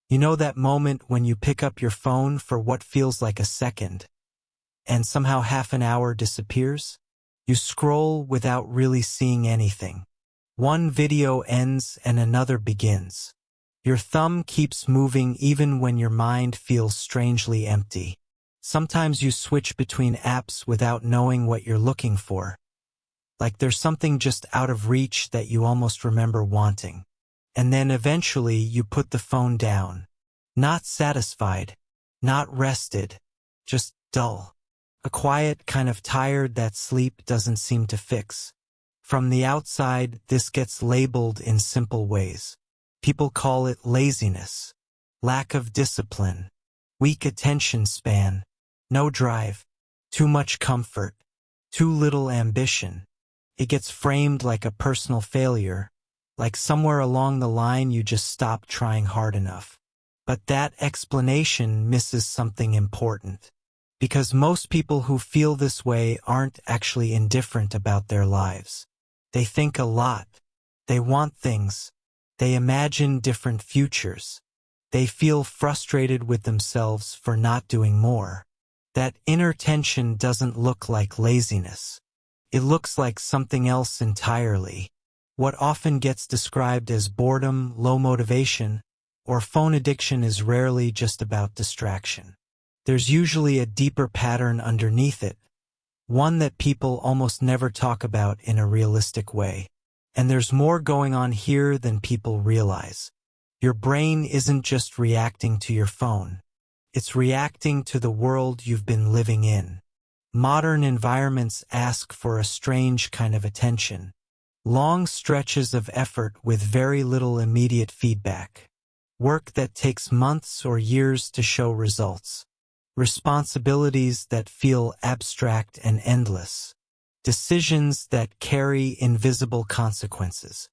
You know that moment when you pick up your phone for what feels like a second, and somehow half an hour disappears? You scroll without really seeing anything. One video ends and another begins. Your thumb keeps moving even when your mind feels strangely empty. Sometimes you switch between apps without knowing what you're looking for. Like there's something just out of reach that you almost remember wanting. And then eventually you put the phone down. Not satisfied, not rested, just dull. A quiet kind of tired that sleep doesn't seem to fix. From the outside, this gets labeled in simple ways. People call it laziness, lack of discipline, weak attention span, no drive, too much comfort, too little ambition. It gets framed like a personal failure, like somewhere along the line you just stopped trying hard enough. But that explanation misses something important. Because most people who feel this way aren't actually indifferent about their lives. They think a lot. They want things. They imagine different futures. They feel frustrated with themselves for not doing more. That inner tension doesn't look like laziness. It looks like something else entirely. What often gets described as boredom, low motivation, or phone addiction is rarely just about distraction. There's usually a deeper pattern underneath it, one that people almost never talk about in a realistic way. And there's more going on here than people realize. Your brain isn't just reacting to your phone. It's reacting to the world you've been living in. Modern environments ask for a strange kind of attention. Long stretches of effort with very little immediate feedback. Work that takes months or years to show results. Responsibilities that feel abstract and endless. Decisions that carry invisible consequences.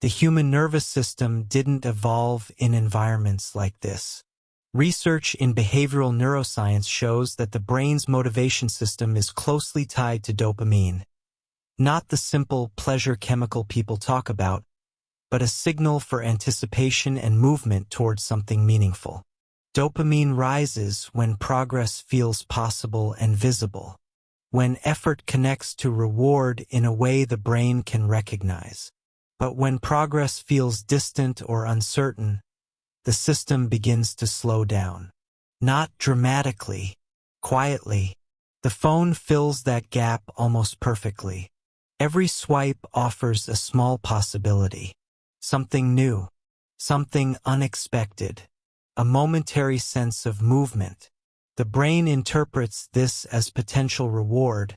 The human nervous system didn't evolve in environments like this. Research in behavioral neuroscience shows that the brain's motivation system is closely tied to dopamine. Not the simple pleasure chemical people talk about, but a signal for anticipation and movement towards something meaningful. Dopamine rises when progress feels possible and visible, when effort connects to reward in a way the brain can recognize. But when progress feels distant or uncertain, the system begins to slow down. Not dramatically, quietly. The phone fills that gap almost perfectly. Every swipe offers a small possibility. Something new, something unexpected, a momentary sense of movement. The brain interprets this as potential reward,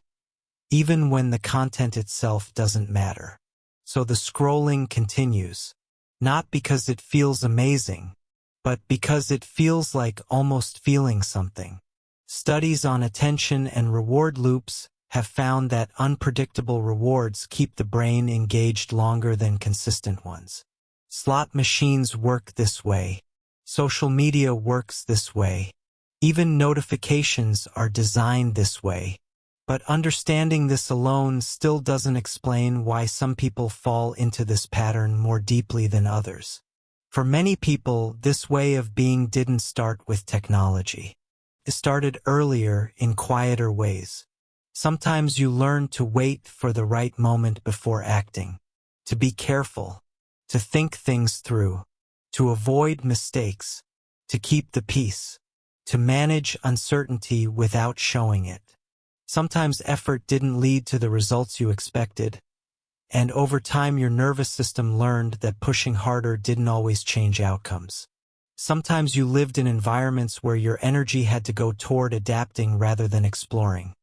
even when the content itself doesn't matter. So the scrolling continues, not because it feels amazing, but because it feels like almost feeling something. Studies on attention and reward loops have found that unpredictable rewards keep the brain engaged longer than consistent ones. Slot machines work this way. Social media works this way. Even notifications are designed this way. But understanding this alone still doesn't explain why some people fall into this pattern more deeply than others. For many people, this way of being didn't start with technology. It started earlier in quieter ways. Sometimes you learn to wait for the right moment before acting, to be careful, to think things through, to avoid mistakes, to keep the peace, to manage uncertainty without showing it. Sometimes effort didn't lead to the results you expected, and over time your nervous system learned that pushing harder didn't always change outcomes. Sometimes you lived in environments where your energy had to go toward adapting rather than exploring.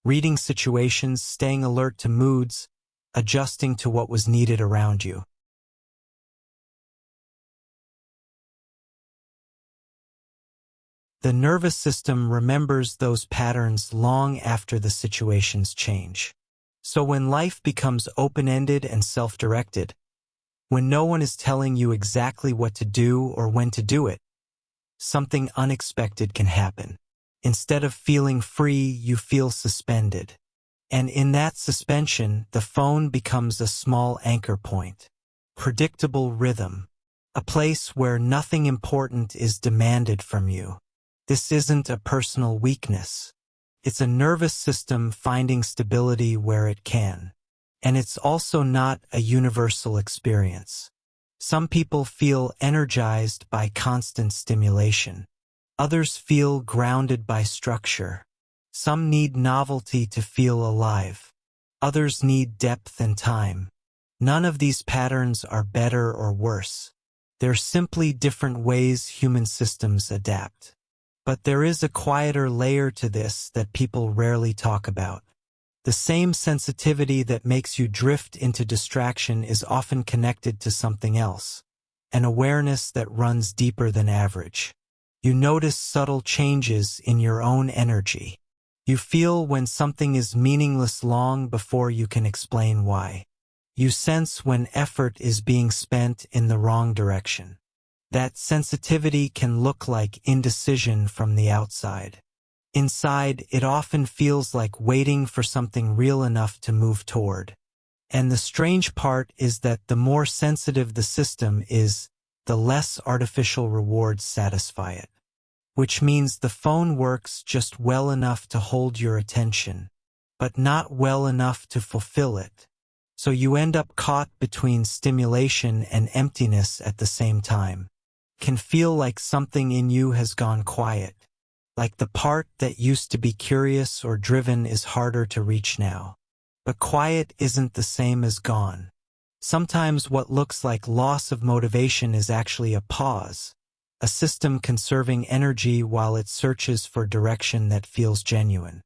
Reading situations, staying alert to moods, adjusting to what was needed around you. The nervous system remembers those patterns long after the situations change. So when life becomes open-ended and self-directed, when no one is telling you exactly what to do or when to do it, something unexpected can happen. Instead of feeling free, you feel suspended. And in that suspension, the phone becomes a small anchor point. Predictable rhythm. A place where nothing important is demanded from you. This isn't a personal weakness. It's a nervous system finding stability where it can. And it's also not a universal experience. Some people feel energized by constant stimulation. Others feel grounded by structure. Some need novelty to feel alive. Others need depth and time. None of these patterns are better or worse. They're simply different ways human systems adapt. But there is a quieter layer to this that people rarely talk about. The same sensitivity that makes you drift into distraction is often connected to something else, an awareness that runs deeper than average. You notice subtle changes in your own energy. You feel when something is meaningless long before you can explain why. You sense when effort is being spent in the wrong direction. That sensitivity can look like indecision from the outside. Inside, it often feels like waiting for something real enough to move toward. And the strange part is that the more sensitive the system is, the less artificial rewards satisfy it. Which means the phone works just well enough to hold your attention, but not well enough to fulfill it. So you end up caught between stimulation and emptiness at the same time. Can feel like something in you has gone quiet. Like the part that used to be curious or driven is harder to reach now. But quiet isn't the same as gone. Sometimes what looks like loss of motivation is actually a pause, a system conserving energy while it searches for direction that feels genuine.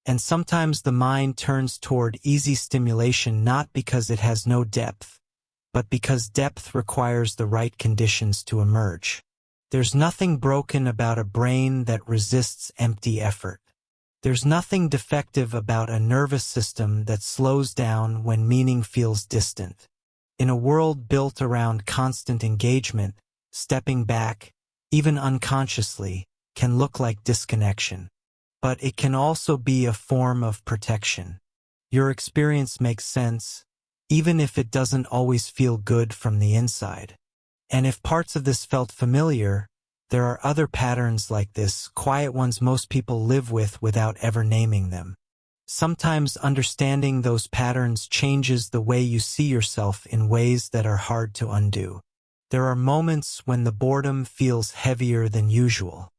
And sometimes the mind turns toward easy stimulation not because it has no depth, but because depth requires the right conditions to emerge. There's nothing broken about a brain that resists empty effort. There's nothing defective about a nervous system that slows down when meaning feels distant. In a world built around constant engagement, stepping back, even unconsciously, can look like disconnection. But it can also be a form of protection. Your experience makes sense, even if it doesn't always feel good from the inside. And if parts of this felt familiar, there are other patterns like this, quiet ones most people live with without ever naming them. Sometimes understanding those patterns changes the way you see yourself in ways that are hard to undo. There are moments when the boredom feels heavier than usual.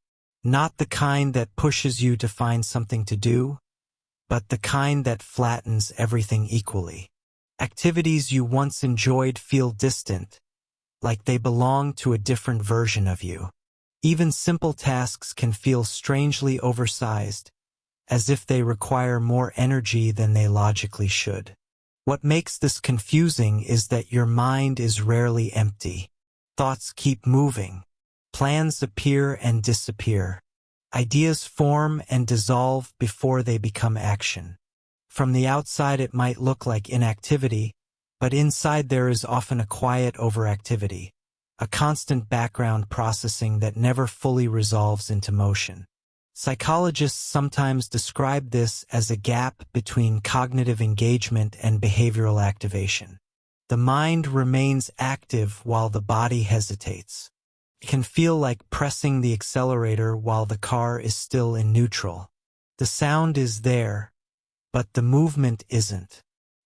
Not the kind that pushes you to find something to do, but the kind that flattens everything equally. Activities you once enjoyed feel distant, like they belong to a different version of you. Even simple tasks can feel strangely oversized, as if they require more energy than they logically should. What makes this confusing is that your mind is rarely empty. Thoughts keep moving. Plans appear and disappear. Ideas form and dissolve before they become action. From the outside it might look like inactivity, but inside there is often a quiet overactivity, a constant background processing that never fully resolves into motion. Psychologists sometimes describe this as a gap between cognitive engagement and behavioral activation. The mind remains active while the body hesitates. It can feel like pressing the accelerator while the car is still in neutral. The sound is there, but the movement isn't.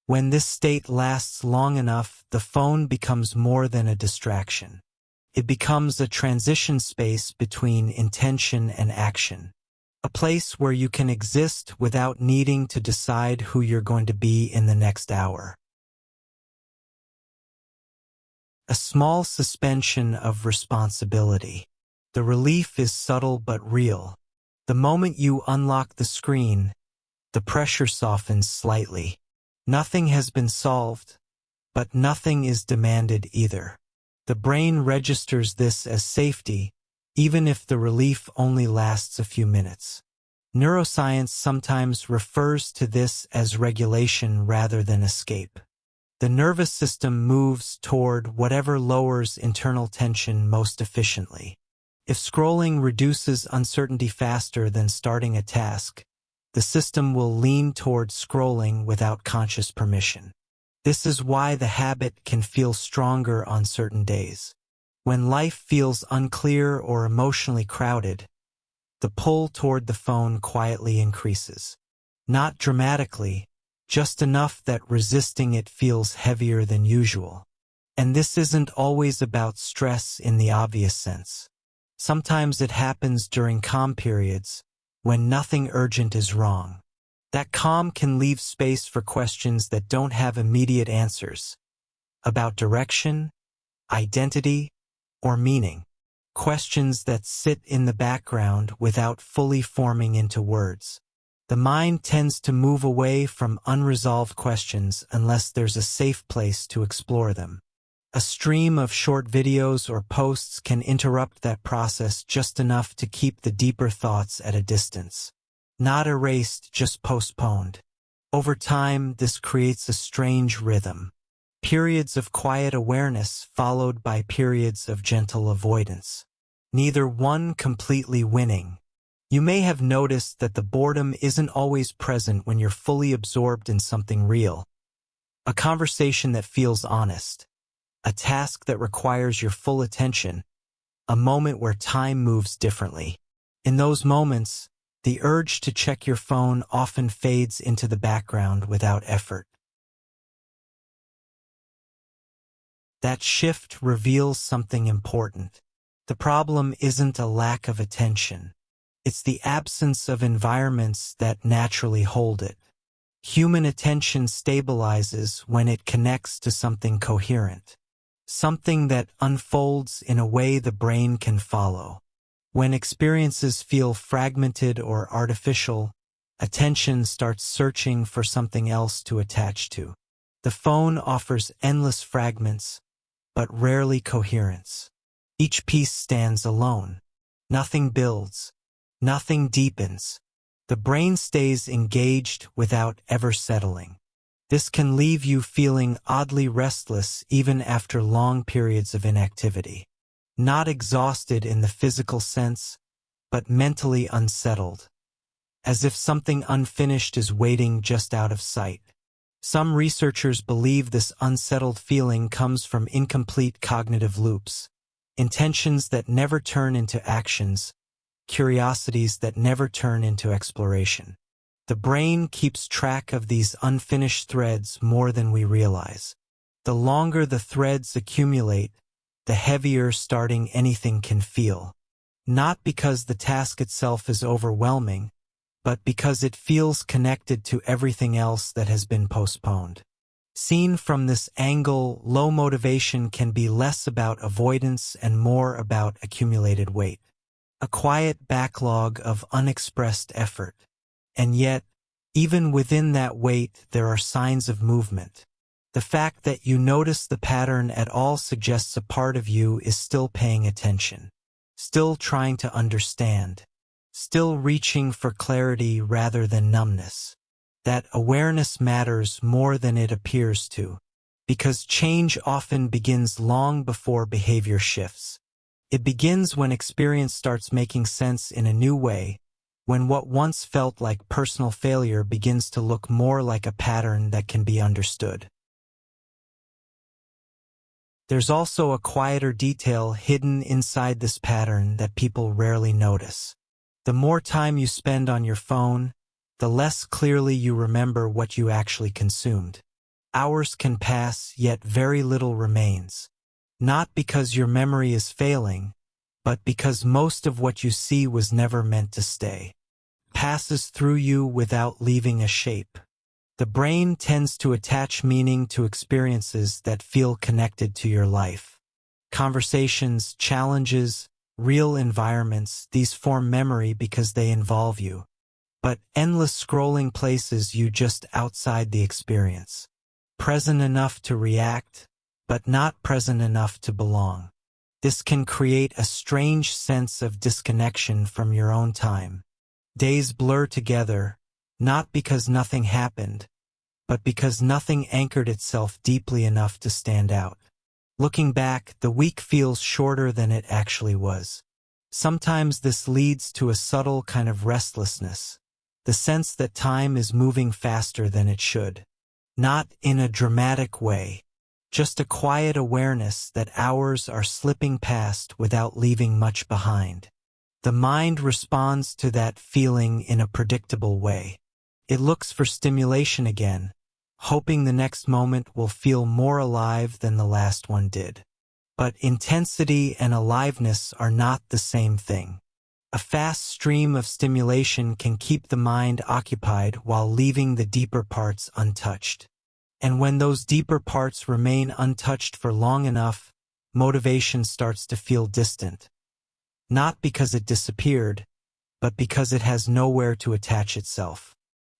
When this state lasts long enough, the phone becomes more than a distraction. It becomes a transition space between intention and action. A place where you can exist without needing to decide who you're going to be in the next hour. A small suspension of responsibility. The relief is subtle but real. The moment you unlock the screen, the pressure softens slightly. Nothing has been solved, but nothing is demanded either. The brain registers this as safety, even if the relief only lasts a few minutes. Neuroscience sometimes refers to this as regulation rather than escape. The nervous system moves toward whatever lowers internal tension most efficiently. If scrolling reduces uncertainty faster than starting a task, the system will lean towards scrolling without conscious permission. This is why the habit can feel stronger on certain days. When life feels unclear or emotionally crowded, the pull toward the phone quietly increases. Not dramatically, just enough that resisting it feels heavier than usual. And this isn't always about stress in the obvious sense. Sometimes it happens during calm periods, when nothing urgent is wrong. That calm can leave space for questions that don't have immediate answers, about direction, identity, or meaning. Questions that sit in the background without fully forming into words. The mind tends to move away from unresolved questions unless there's a safe place to explore them. A stream of short videos or posts can interrupt that process just enough to keep the deeper thoughts at a distance. Not erased, just postponed. Over time, this creates a strange rhythm. Periods of quiet awareness followed by periods of gentle avoidance. Neither one completely winning. You may have noticed that the boredom isn't always present when you're fully absorbed in something real. A conversation that feels honest. A task that requires your full attention. A moment where time moves differently. In those moments, the urge to check your phone often fades into the background without effort. That shift reveals something important. The problem isn't a lack of attention. It's the absence of environments that naturally hold it. Human attention stabilizes when it connects to something coherent. Something that unfolds in a way the brain can follow. When experiences feel fragmented or artificial, attention starts searching for something else to attach to. The phone offers endless fragments, but rarely coherence. Each piece stands alone. Nothing builds. Nothing deepens. The brain stays engaged without ever settling. This can leave you feeling oddly restless even after long periods of inactivity. Not exhausted in the physical sense, but mentally unsettled. As if something unfinished is waiting just out of sight. Some researchers believe this unsettled feeling comes from incomplete cognitive loops, intentions that never turn into actions, curiosities that never turn into exploration. The brain keeps track of these unfinished threads more than we realize. The longer the threads accumulate, the heavier starting anything can feel. Not because the task itself is overwhelming, but because it feels connected to everything else that has been postponed. Seen from this angle, low motivation can be less about avoidance and more about accumulated weight. A quiet backlog of unexpressed effort. And yet, even within that weight, there are signs of movement. The fact that you notice the pattern at all suggests a part of you is still paying attention, still trying to understand, still reaching for clarity rather than numbness. That awareness matters more than it appears to, because change often begins long before behavior shifts. It begins when experience starts making sense in a new way, when what once felt like personal failure begins to look more like a pattern that can be understood. There's also a quieter detail hidden inside this pattern that people rarely notice. The more time you spend on your phone, the less clearly you remember what you actually consumed. Hours can pass, yet very little remains. Not because your memory is failing, but because most of what you see was never meant to stay. Passes through you without leaving a shape. The brain tends to attach meaning to experiences that feel connected to your life. Conversations, challenges, real environments, these form memory because they involve you. But endless scrolling places you just outside the experience. Present enough to react, but not present enough to belong. This can create a strange sense of disconnection from your own time. Days blur together, not because nothing happened, but because nothing anchored itself deeply enough to stand out. Looking back, the week feels shorter than it actually was. Sometimes this leads to a subtle kind of restlessness, the sense that time is moving faster than it should. Not in a dramatic way, just a quiet awareness that hours are slipping past without leaving much behind. The mind responds to that feeling in a predictable way. It looks for stimulation again, hoping the next moment will feel more alive than the last one did. But intensity and aliveness are not the same thing. A fast stream of stimulation can keep the mind occupied while leaving the deeper parts untouched. And when those deeper parts remain untouched for long enough, motivation starts to feel distant. Not because it disappeared, but because it has nowhere to attach itself.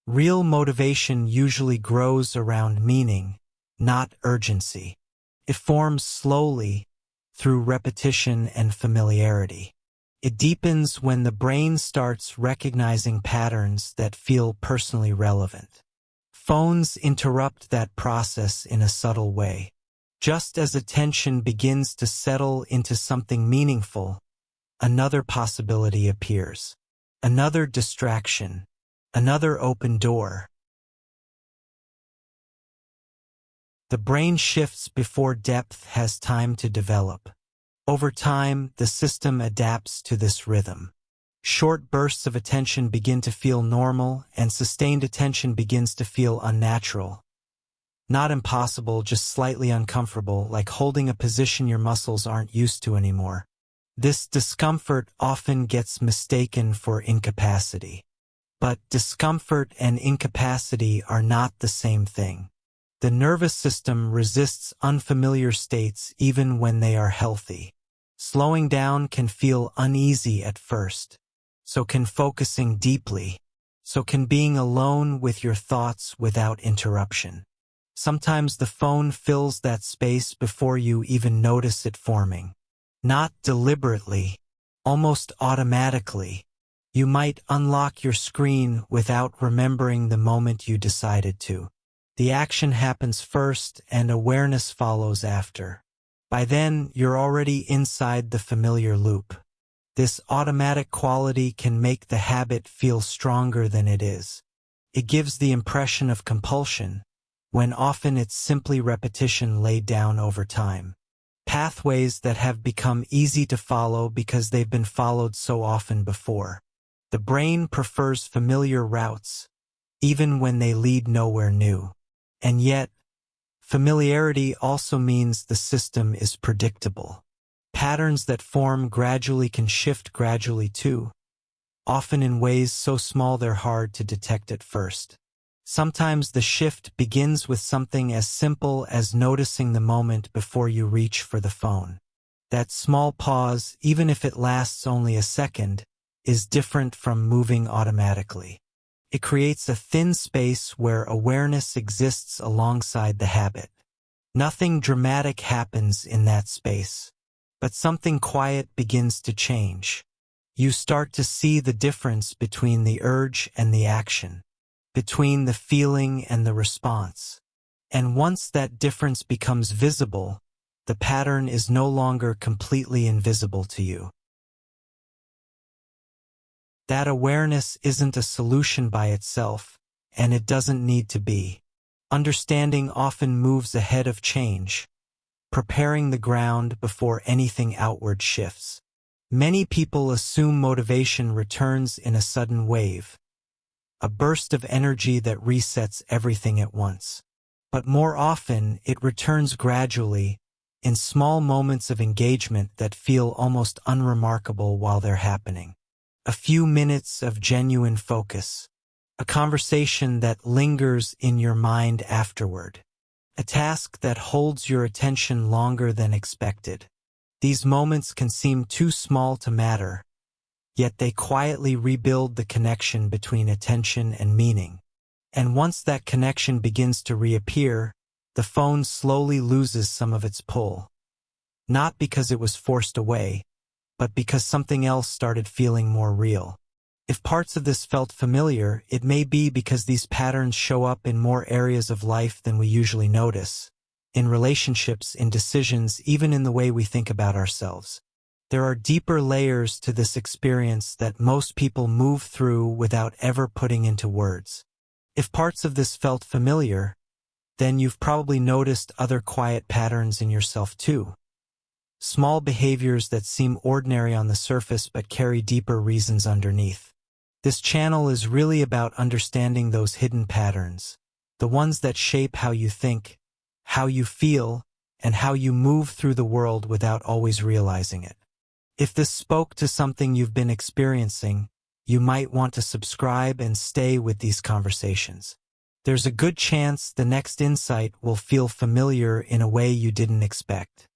Real motivation usually grows around meaning, not urgency. It forms slowly, through repetition and familiarity. It deepens when the brain starts recognizing patterns that feel personally relevant. Phones interrupt that process in a subtle way. Just as attention begins to settle into something meaningful, another possibility appears. Another distraction. Another open door. The brain shifts before depth has time to develop. Over time, the system adapts to this rhythm. Short bursts of attention begin to feel normal, and sustained attention begins to feel unnatural. Not impossible, just slightly uncomfortable, like holding a position your muscles aren't used to anymore. This discomfort often gets mistaken for incapacity. But discomfort and incapacity are not the same thing. The nervous system resists unfamiliar states even when they are healthy. Slowing down can feel uneasy at first. So can focusing deeply. So can being alone with your thoughts without interruption. Sometimes the phone fills that space before you even notice it forming. Not deliberately, almost automatically. You might unlock your screen without remembering the moment you decided to. The action happens first and awareness follows after. By then, you're already inside the familiar loop. This automatic quality can make the habit feel stronger than it is. It gives the impression of compulsion, when often it's simply repetition laid down over time. Pathways that have become easy to follow because they've been followed so often before. The brain prefers familiar routes, even when they lead nowhere new. And yet, familiarity also means the system is predictable. Patterns that form gradually can shift gradually too, often in ways so small they're hard to detect at first. Sometimes the shift begins with something as simple as noticing the moment before you reach for the phone. That small pause, even if it lasts only a second, is different from moving automatically. It creates a thin space where awareness exists alongside the habit. Nothing dramatic happens in that space, but something quiet begins to change. You start to see the difference between the urge and the action, between the feeling and the response. And once that difference becomes visible, the pattern is no longer completely invisible to you. That awareness isn't a solution by itself, and it doesn't need to be. Understanding often moves ahead of change, preparing the ground before anything outward shifts. Many people assume motivation returns in a sudden wave, a burst of energy that resets everything at once. But more often, it returns gradually, in small moments of engagement that feel almost unremarkable while they're happening. A few minutes of genuine focus. A conversation that lingers in your mind afterward. A task that holds your attention longer than expected. These moments can seem too small to matter, yet they quietly rebuild the connection between attention and meaning. And once that connection begins to reappear, the phone slowly loses some of its pull. Not because it was forced away, but because something else started feeling more real. If parts of this felt familiar, it may be because these patterns show up in more areas of life than we usually notice. In relationships, in decisions, even in the way we think about ourselves. There are deeper layers to this experience that most people move through without ever putting into words. If parts of this felt familiar, then you've probably noticed other quiet patterns in yourself too. Small behaviors that seem ordinary on the surface but carry deeper reasons underneath. This channel is really about understanding those hidden patterns, the ones that shape how you think, how you feel, and how you move through the world without always realizing it. If this spoke to something you've been experiencing, you might want to subscribe and stay with these conversations. There's a good chance the next insight will feel familiar in a way you didn't expect.